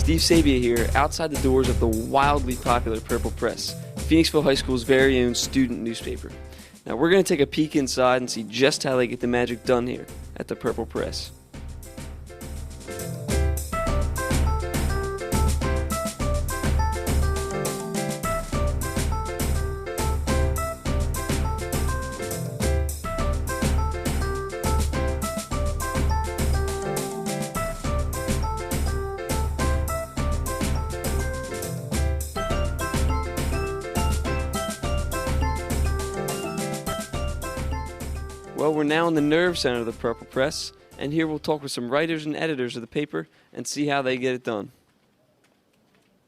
Steve Sabia here, outside the doors of the wildly popular Purple Press, Phoenixville High School's very own student newspaper. Now we're going to take a peek inside and see just how they get the magic done here at the Purple Press. Well, we're now in the nerve center of the Purple Press, and here we'll talk with some writers and editors of the paper and see how they get it done.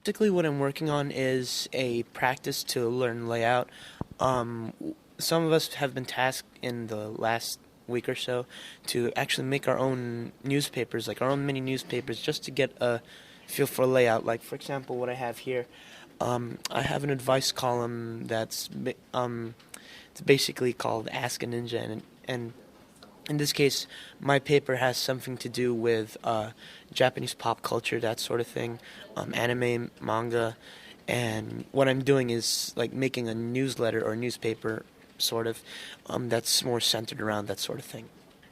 Basically, what I'm working on is a practice to learn layout. Some of us have been tasked in the last week or so to actually make our own newspapers, like our own mini newspapers, just to get a feel for layout. Like, for example, what I have here, I have an advice column that's it's basically called Ask a Ninja, and in this case, my paper has something to do with Japanese pop culture, that sort of thing, anime, manga, and what I'm doing is like making a newsletter or newspaper, sort of, that's more centered around that sort of thing.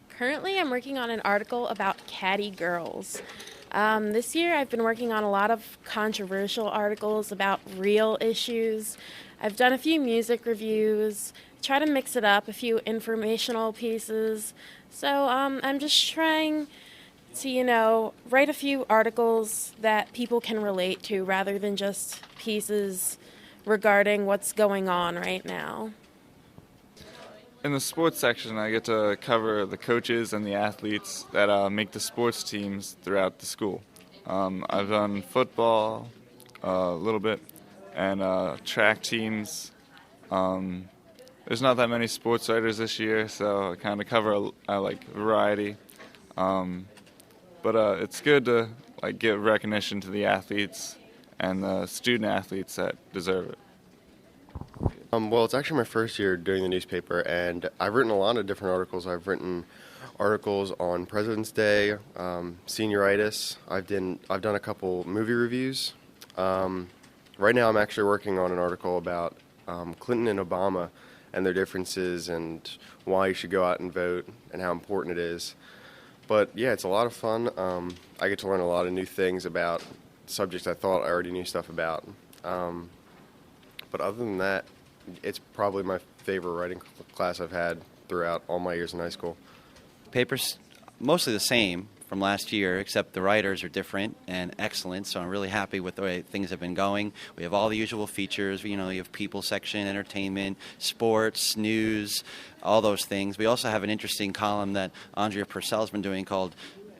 Currently, I'm working on an article about catty girls. This year, I've been working on a lot of controversial articles about real issues. I've done a few music reviews, try to mix it up, a few informational pieces. So I'm just trying to, write a few articles that people can relate to rather than just pieces regarding what's going on right now. In the sports section, I get to cover the coaches and the athletes that make the sports teams throughout the school. I've done football a little bit and track teams. There's not that many sports writers this year, so I kind of cover a variety. But it's good to give recognition to the athletes and the student athletes that deserve it. Well, it's actually my first year doing the newspaper, and I've written a lot of different articles. I've written articles on President's Day, senioritis. I've done a couple movie reviews. Right now I'm actually working on an article about Clinton and Obama and their differences and why you should go out and vote and how important it is. But yeah, it's a lot of fun. I get to learn a lot of new things about subjects I thought I already knew stuff about. But other than that, it's probably my favorite writing class I've had throughout all my years in high school. Paper's mostly the same from last year, except the writers are different and excellent, so I'm really happy with the way things have been going. We have all the usual features, you have people section, entertainment, sports, news, all those things. We also have an interesting column that Andrea Purcell's been doing called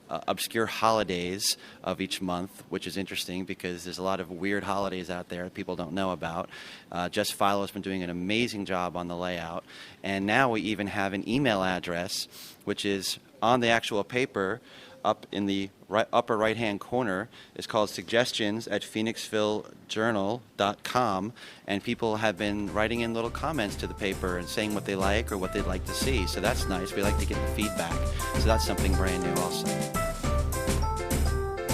Obscure Holidays of each month, which is interesting because there's a lot of weird holidays out there that people don't know about. Jess Philo's been doing an amazing job on the layout, and now we even have an email address, which is on the actual paper up in the upper right-hand corner. Is called suggestions@phoenixvillejournal.com, and people have been writing in little comments to the paper and saying what they like or what they'd like to see, so that's nice. We like to get the feedback, so that's something brand new also.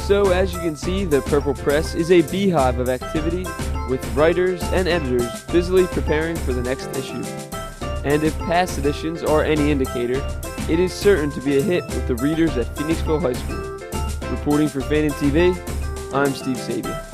So as you can see, the Purple Press is a beehive of activity with writers and editors busily preparing for the next issue. And if past editions are any indicator, it is certain to be a hit with the readers at Phoenixville High School. Reporting for Phantom TV, I'm Steve Sabia.